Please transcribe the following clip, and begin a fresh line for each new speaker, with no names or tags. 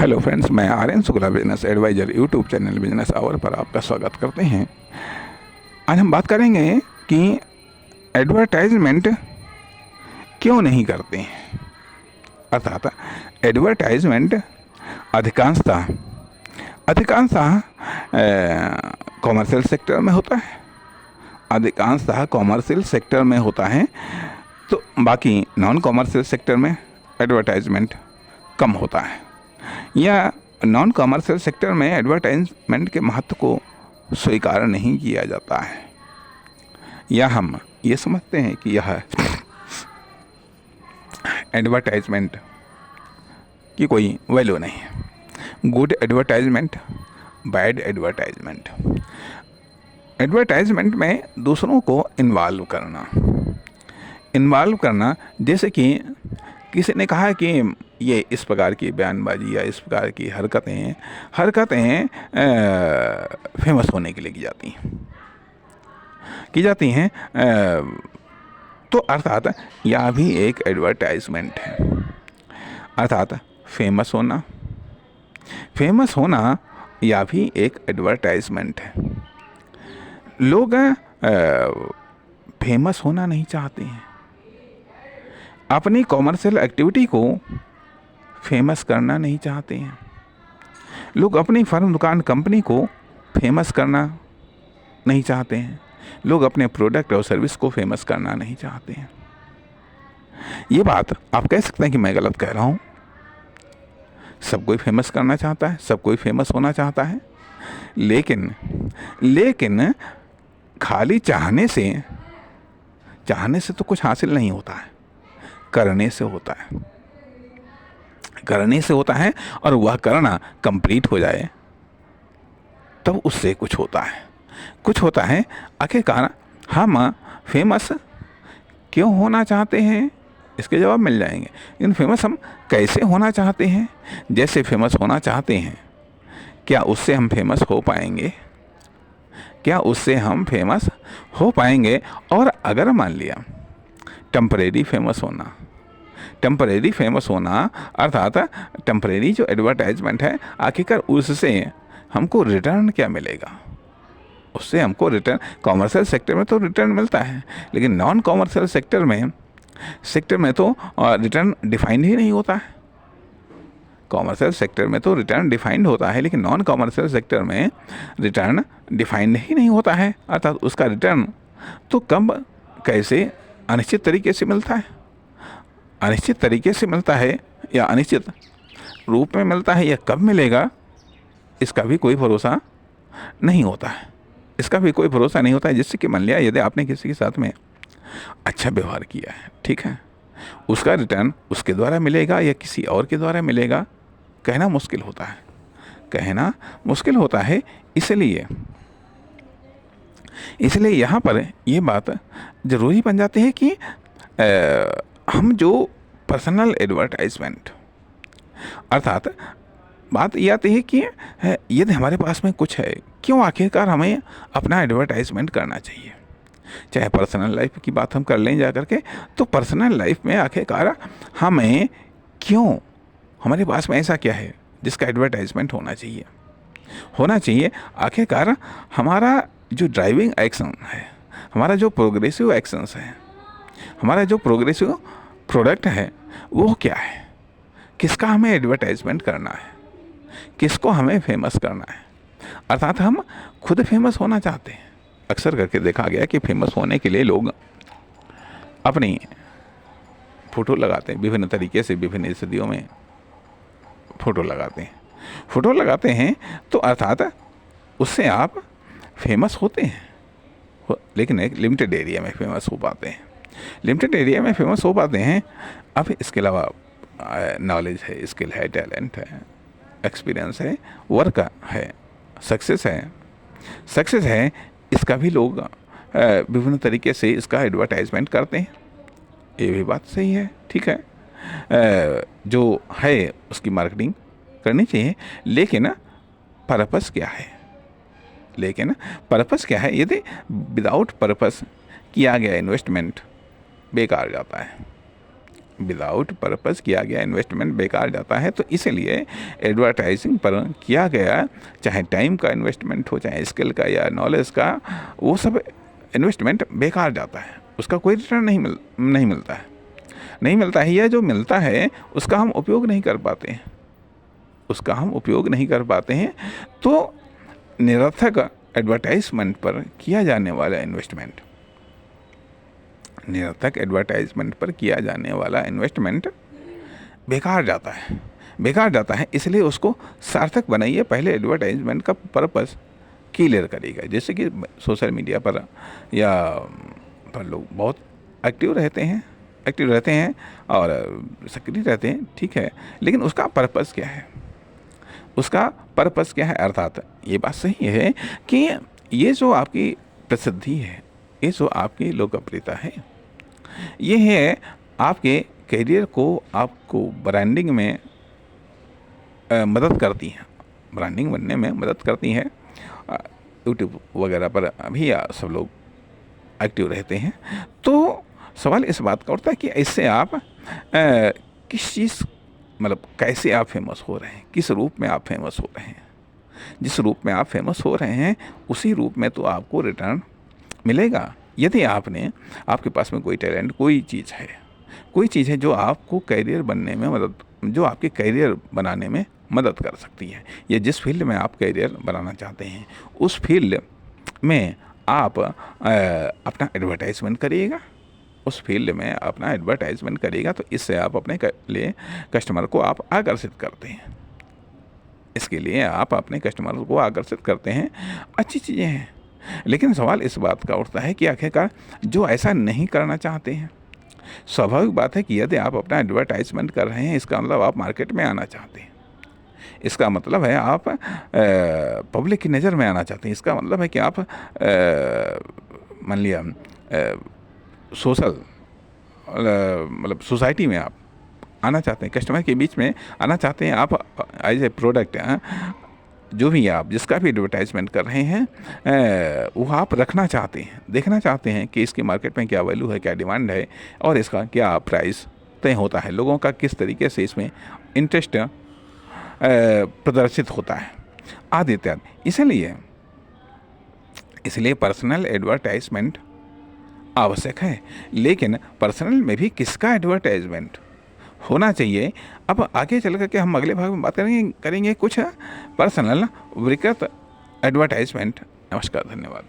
Hello friends, मैं Aryan Shukla business adviser YouTube channel business hour पर आपका स्वागत करते हैं। आज हम बात करेंगे कि एडवर्टाइजमेंट क्यों नहीं करते हैं। अर्थात एडवर्टाइजमेंट अधिकांशतः कॉमर्शियल सेक्टर में होता है, अधिकांशतः कॉमर्शियल सेक्टर में होता है, तो बाकी नॉन कॉमर्शियल सेक्टर में एडवर्टाइजमेंट कम होता है, या नॉन कमर्शियल सेक्टर में एडवर्टाइजमेंट के महत्व को स्वीकार नहीं किया जाता है, या हम ये समझते हैं कि यह एडवर्टाइजमेंट की कोई वैल्यू नहीं है। Good advertisement, bad advertisement. Advertisement में दूसरों को इन्वॉल्व करना, जैसे कि किसी ने कहा कि ये इस प्रकार की बयानबाजी या इस प्रकार की हरकतें फेमस होने के लिए की जाती हैं, तो अर्थात यह भी एक एडवर्टाइजमेंट है। अर्थात फेमस होना यह भी एक एडवर्टाइजमेंट है। लोग फेमस होना नहीं चाहते हैं, अपनी कॉमर्शियल एक्टिविटी को फेमस करना नहीं चाहते हैं। लोग अपनी फर्म, दुकान, कंपनी को फेमस करना नहीं चाहते हैं। लोग अपने प्रोडक्ट और सर्विस को फेमस करना नहीं चाहते हैं। ये बात आप कह सकते हैं कि मैं गलत कह रहा हूँ। सब कोई फेमस करना चाहता है, सब कोई फेमस होना चाहता है, लेकिन खाली चाहने से तो कुछ हासिल नहीं होता है, करने से होता है, और वह करना कंप्लीट हो जाए तब उससे कुछ होता है। आखिरकार हम फेमस क्यों होना चाहते हैं, इसके जवाब मिल जाएंगे। लेकिन फेमस हम कैसे होना चाहते हैं? जैसे फेमस होना चाहते हैं, क्या उससे हम फेमस हो पाएंगे? और अगर मान लिया टेम्परेरी फेमस होना अर्थात टेम्परेरी जो एडवर्टाइजमेंट है, आखिरकार उससे हमको रिटर्न क्या मिलेगा? उससे हमको रिटर्न, कॉमर्शियल सेक्टर में तो रिटर्न मिलता है, लेकिन नॉन कॉमर्शियल सेक्टर में तो रिटर्न डिफाइंड ही नहीं होता है। कॉमर्शियल सेक्टर में तो रिटर्न डिफाइंड होता है, लेकिन नॉन कॉमर्शियल सेक्टर में रिटर्न डिफाइंड ही नहीं होता है। अर्थात उसका रिटर्न तो कब, कैसे, अनिश्चित तरीके से मिलता है। अनिश्चित तरीके से मिलता है या अनिश्चित रूप में मिलता है, या कब मिलेगा, इसका भी कोई भरोसा नहीं होता है। जिससे कि मान लिया यदि आपने किसी के साथ में अच्छा व्यवहार किया है, ठीक है, उसका रिटर्न उसके द्वारा मिलेगा या किसी और के द्वारा मिलेगा, कहना मुश्किल होता है। इसलिए यहाँ पर यह बात जरूरी बन जाती है कि हम जो पर्सनल एडवर्टाइजमेंट, अर्थात बात यह आती है कि यदि हमारे पास में कुछ है, क्यों आखिरकार हमें अपना एडवर्टाइजमेंट करना चाहिए। चाहे पर्सनल लाइफ की बात हम कर लें जा करके, तो पर्सनल लाइफ में आखिरकार हमें क्यों, हमारे पास में ऐसा क्या है जिसका एडवर्टाइजमेंट होना चाहिए। आखिरकार हमारा जो ड्राइविंग एक्शन है, हमारा जो प्रोग्रेसिव एक्शंस है, हमारा जो प्रोग्रेसिव प्रोडक्ट है, वो क्या है, किसका हमें एडवर्टाइजमेंट करना है, किसको हमें फेमस करना है। अर्थात हम खुद फेमस होना चाहते हैं। अक्सर करके देखा गया कि फेमस होने के लिए लोग अपनी फ़ोटो लगाते हैं, विभिन्न तरीके से विभिन्न स्थितियों में फ़ोटो लगाते हैं, तो अर्थात उससे आप फेमस होते हैं, लेकिन एक लिमिटेड एरिया में फेमस हो पाते हैं। अब इसके अलावा नॉलेज है, स्किल है, टैलेंट है, एक्सपीरियंस है, वर्क है, सक्सेस है, इसका भी लोग विभिन्न तरीके से इसका एडवर्टाइजमेंट करते हैं। ये भी बात सही है, ठीक है, जो है उसकी मार्केटिंग करनी चाहिए, लेकिन पर्पस क्या है? यदि विदाउट पर्पस किया गया इन्वेस्टमेंट बेकार जाता है। विदाउट पर्पस किया गया इन्वेस्टमेंट बेकार जाता है। तो इसलिए एडवर्टाइजिंग पर किया गया, चाहे टाइम का इन्वेस्टमेंट हो, चाहे स्किल का या नॉलेज का, वो सब इन्वेस्टमेंट बेकार जाता है, उसका कोई रिटर्न नहीं मिलता है। या जो मिलता है उसका हम उपयोग नहीं कर पाते हैं। तो निरर्थक एडवर्टाइजमेंट पर किया जाने वाला इन्वेस्टमेंट बेकार जाता है। इसलिए उसको सार्थक बनाइए। पहले एडवर्टाइजमेंट का पर्पस क्लियर करिएगा। जैसे कि सोशल मीडिया पर या पर लोग बहुत एक्टिव रहते हैं और सक्रिय रहते हैं, ठीक है, लेकिन उसका पर्पस क्या है? अर्थात ये बात सही है कि ये जो आपकी प्रसिद्धि है, ये जो आपकी लोकप्रियता है, ये है आपके करियर को, आपको ब्रांडिंग में मदद करती हैं, ब्रांडिंग बनने में मदद करती हैं। यूट्यूब वगैरह पर अभी सब लोग एक्टिव रहते हैं। तो सवाल इस बात का उठता है कि इससे आप किस चीज़, मतलब कैसे आप फेमस हो रहे हैं, किस रूप में आप फेमस हो रहे हैं। जिस रूप में आप फेमस हो रहे हैं उसी रूप में तो आपको रिटर्न मिलेगा। यदि आपके पास में कोई टैलेंट, कोई चीज़ है जो आपको कैरियर बनने में जो आपके कैरियर बनाने में मदद कर सकती है, या जिस फील्ड में आप कैरियर बनाना चाहते हैं उस फील्ड में आप अपना एडवर्टाइजमेंट करिएगा। तो इससे आप अपने लिए कस्टमर को आप आकर्षित करते हैं। इसके लिए आप अपने कस्टमर को आकर्षित करते हैं। अच्छी चीज़ें हैं, लेकिन सवाल इस बात का उठता है कि आखिरकार जो ऐसा नहीं करना चाहते हैं, स्वाभाविक बात है कि यदि आप अपना एडवर्टाइजमेंट कर रहे हैं, इसका मतलब आप मार्केट में आना चाहते हैं, इसका मतलब है आप पब्लिक की नज़र में आना चाहते हैं, इसका मतलब है कि आप मान लिया मतलब सोसाइटी में आप आना चाहते हैं, कस्टमर के बीच में आना चाहते हैं। आप एज ए प्रोडक्ट, जो भी आप जिसका भी एडवर्टाइजमेंट कर रहे हैं वो आप रखना चाहते हैं, देखना चाहते हैं कि इसकी मार्केट में क्या वैल्यू है, क्या डिमांड है और इसका क्या प्राइस तय होता है, लोगों का किस तरीके से इसमें इंटरेस्ट प्रदर्शित होता है, आदि इत्यादि। इसलिए पर्सनल एडवर्टाइजमेंट आवश्यक है, लेकिन पर्सनल में भी किसका एडवर्टाइजमेंट होना चाहिए। अब आगे चल करके हम अगले भाग में बात करेंगे कुछ पर्सनल विकृत एडवर्टाइजमेंट। नमस्कार, धन्यवाद।